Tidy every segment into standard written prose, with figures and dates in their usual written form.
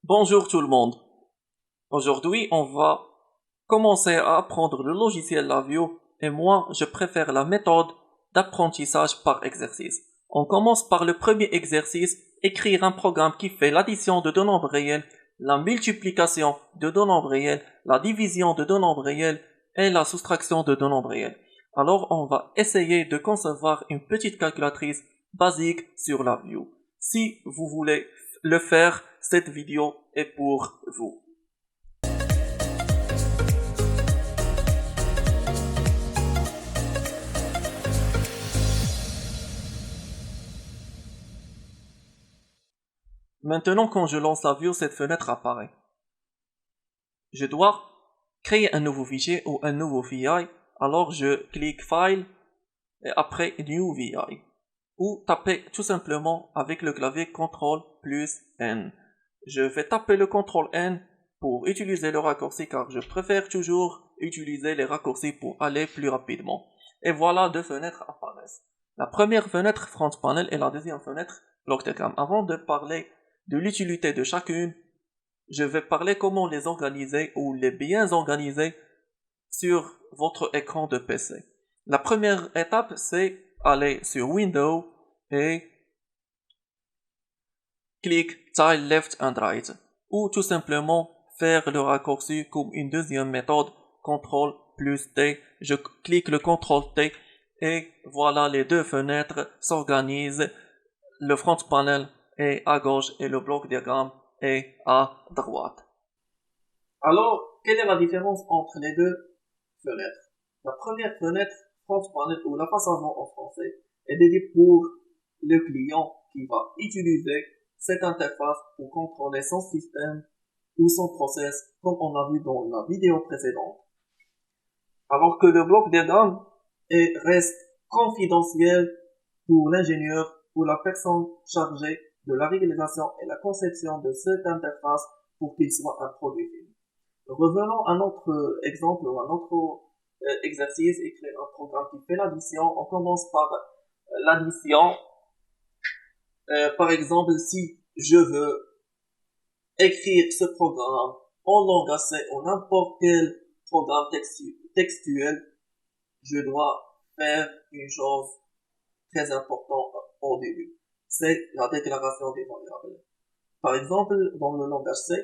Bonjour tout le monde. Aujourd'hui, on va commencer à apprendre le logiciel Lavio et moi, je préfère la méthode d'apprentissage par exercice. On commence par le premier exercice, écrire un programme qui fait l'addition de deux nombres réels, la multiplication de deux nombres réels, la division de deux nombres réels et la soustraction de deux nombres réels. Alors, on va essayer de concevoir une petite calculatrice basique sur Lavio. Si vous voulez le faire, cette vidéo est pour vous. Maintenant, quand je lance la vue, cette fenêtre apparaît. Je dois créer un nouveau fichier ou un nouveau VI, alors je clique File et après New VI. Ou taper tout simplement avec le clavier CTRL plus N. Je vais taper le CTRL N pour utiliser le raccourci car je préfère toujours utiliser les raccourcis pour aller plus rapidement. Et voilà, deux fenêtres apparaissent. La première fenêtre Front Panel et la deuxième fenêtre Bloc Diagram. Avant de parler de l'utilité de chacune, je vais parler comment les organiser ou les bien organiser sur votre écran de PC. La première étape, c'est aller sur Windows et clique Tile Left and Right ou tout simplement faire le raccourci comme une deuxième méthode CTRL plus T. Je clique le CTRL T et voilà, les deux fenêtres s'organisent. Le front panel est à gauche et le bloc diagramme est à droite. Alors, quelle est la différence entre les deux fenêtres? La première fenêtre, front panel ou la face avant en français, est dédiée pour le client qui va utiliser cette interface pour contrôler son système ou son process, comme on a vu dans la vidéo précédente. Alors que le bloc diagramme reste confidentiel pour l'ingénieur ou la personne chargée de la réalisation et la conception de cette interface pour qu'il soit un produit fini. Revenons à notre exemple ou à notre exercice, écrire un programme qui fait l'addition. On commence par l'addition. Par exemple, si je veux écrire ce programme en langage C ou n'importe quel programme textuel, je dois faire une chose très importante au début. C'est la déclaration des variables. Par exemple, dans le langage C,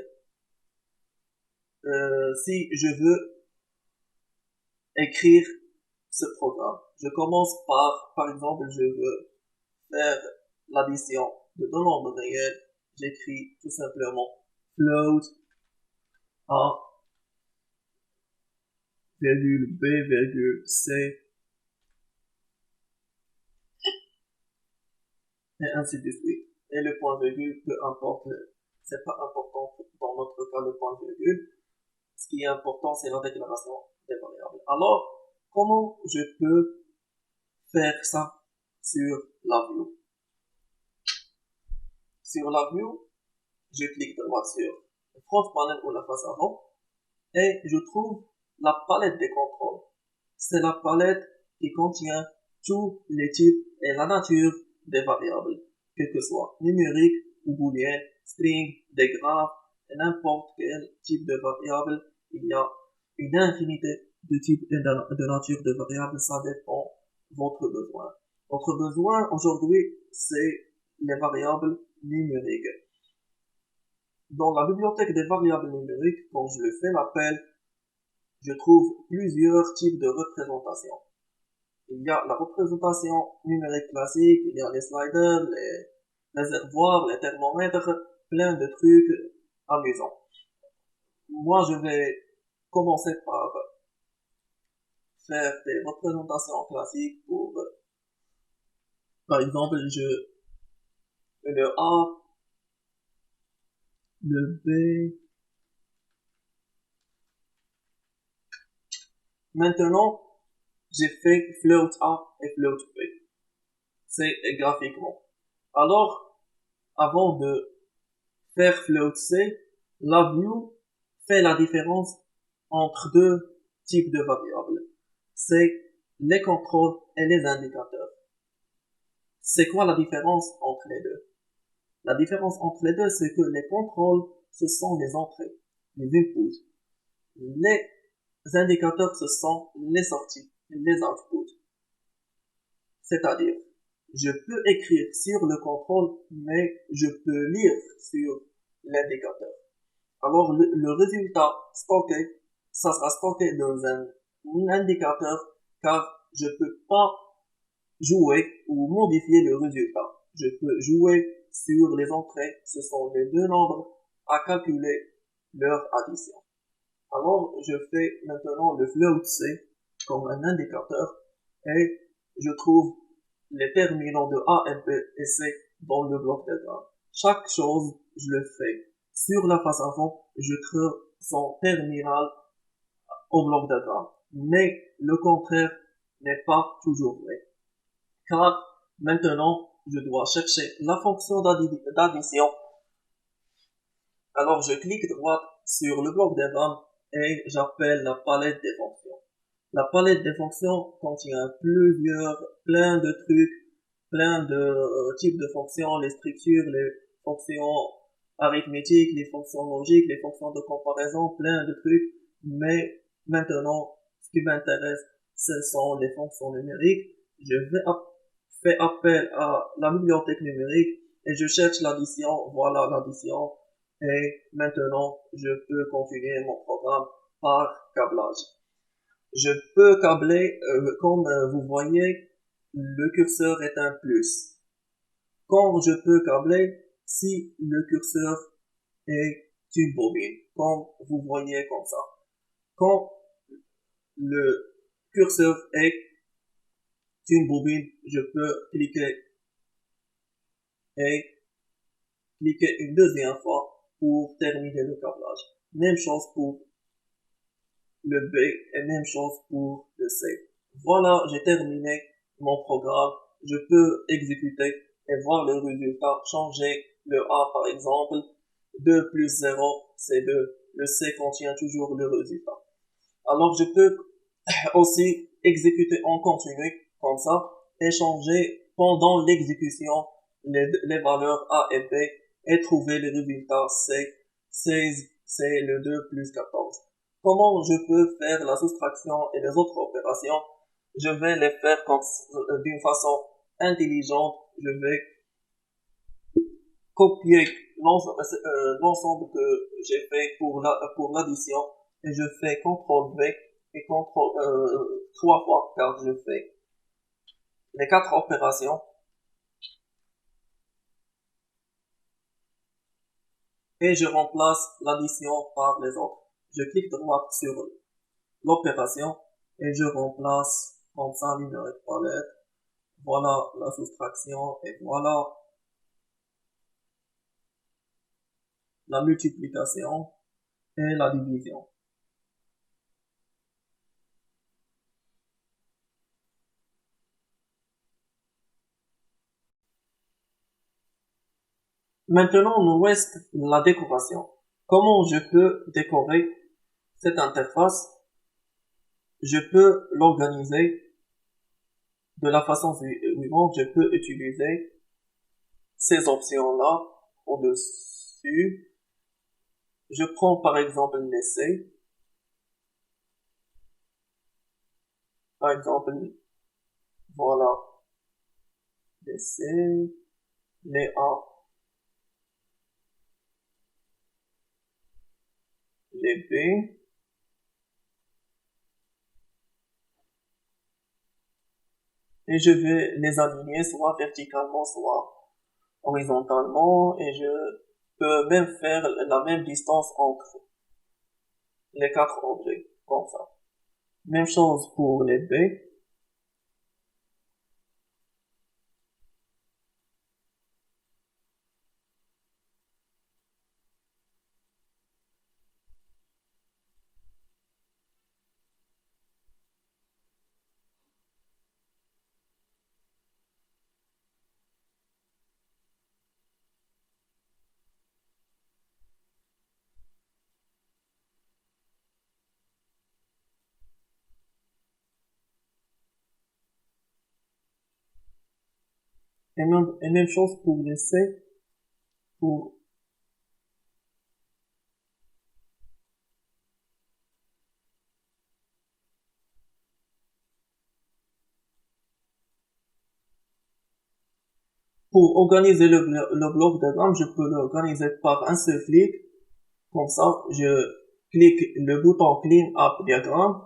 si je veux écrire ce programme, je commence par exemple, je veux faire l'addition de deux nombres réels, j'écris tout simplement float A, virgule B, virgule C, et ainsi de suite. Et le point virgule, peu importe, c'est pas important dans notre cas le point virgule. Ce qui est important, c'est la déclaration des variables. Alors, comment je peux faire ça sur la vue? Sur la vue, je clique droit sur le front panel ou la face avant et je trouve la palette des contrôles. C'est la palette qui contient tous les types et la nature des variables, quel que soit numérique ou booléen, string, des graphes, et n'importe quel type de variable. Il y a une infinité de types et de nature de variables, ça dépend de votre besoin. Votre besoin aujourd'hui, c'est les variables numériques. Dans la bibliothèque des variables numériques, quand je fais l'appel, je trouve plusieurs types de représentations. Il y a la représentation numérique classique, il y a les sliders, les réservoirs, les thermomètres, plein de trucs amusants. Moi, je vais commencer par faire des représentations classiques pour, par exemple, le A, le B. Maintenant, j'ai fait float A et float B. C'est graphiquement. Alors, avant de faire float C, la view fait la différence entre deux types de variables. C'est les contrôles et les indicateurs. C'est quoi la différence entre les deux? La différence entre les deux, c'est que les contrôles ce sont les entrées, les inputs. Les indicateurs, ce sont les sorties, les outputs. C'est-à-dire, je peux écrire sur le contrôle, mais je peux lire sur l'indicateur. Alors, le résultat stocké, ça sera stocké dans un indicateur, car je peux pas jouer ou modifier le résultat. Je peux jouer sur les entrées, ce sont les deux nombres à calculer leur addition. Alors, je fais maintenant le float C comme un indicateur et je trouve les terminaux de A, B et C dans le bloc diagramme. Chaque chose, je le fais. Sur la face avant, je crée son terminal au bloc diagramme. Mais le contraire n'est pas toujours vrai. Car maintenant, je dois chercher la fonction d'addition. Alors, je clique droit sur le bloc diagramme et j'appelle la palette des fonctions. La palette des fonctions contient plein de trucs, plein de types de fonctions, les structures, les fonctions arithmétiques, les fonctions logiques, les fonctions de comparaison, plein de trucs. Mais maintenant, ce qui m'intéresse, ce sont les fonctions numériques. Je fais appel à la bibliothèque numérique et je cherche l'addition. Voilà l'addition. Et maintenant, je peux continuer mon programme par câblage. Je peux câbler, comme vous voyez, le curseur est un plus. Quand je peux câbler, si le curseur est une bobine, comme vous voyez comme ça. Quand le curseur est une bobine, je peux cliquer et cliquer une deuxième fois pour terminer le câblage. Même chose pour le B et même chose pour le C. Voilà, j'ai terminé mon programme. Je peux exécuter et voir le résultat. Changer le A par exemple. 2 plus 0, c'est 2. Le C contient toujours le résultat. Alors je peux aussi exécuter en continu comme ça et changer pendant l'exécution les valeurs A et B et trouver le résultat C. 16, c'est le 2 plus 14. Comment je peux faire la soustraction et les autres opérations? Je vais les faire d'une façon intelligente. Je vais copier l'ensemble que j'ai fait pour l'addition et je fais CTRL V et CTRL 3 fois car je fais les 4 opérations et je remplace l'addition par les autres. Je clique droit sur l'opération et je remplace comme ça numérique palette. Voilà la soustraction et voilà la multiplication et la division. Maintenant, nous reste la décoration. Comment je peux décorer cette interface? Je peux l'organiser de la façon suivante. Je peux utiliser ces options-là au-dessus. Je prends par exemple l'essai. Par exemple, voilà l'essai, les A, les B. Et je vais les aligner soit verticalement, soit horizontalement. Et je peux même faire la même distance entre les 4 objets, comme ça. Même chose pour les B. Et même chose pour les C, pour Pour organiser le bloc diagramme, je peux l'organiser par un seul clic. Comme ça, je clique le bouton Clean Up Diagram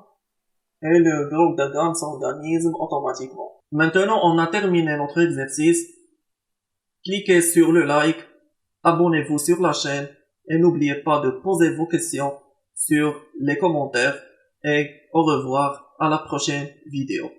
et le bloc diagramme s'organise automatiquement. Maintenant, on a terminé notre exercice. Cliquez sur le like, abonnez-vous sur la chaîne et n'oubliez pas de poser vos questions sur les commentaires et au revoir à la prochaine vidéo.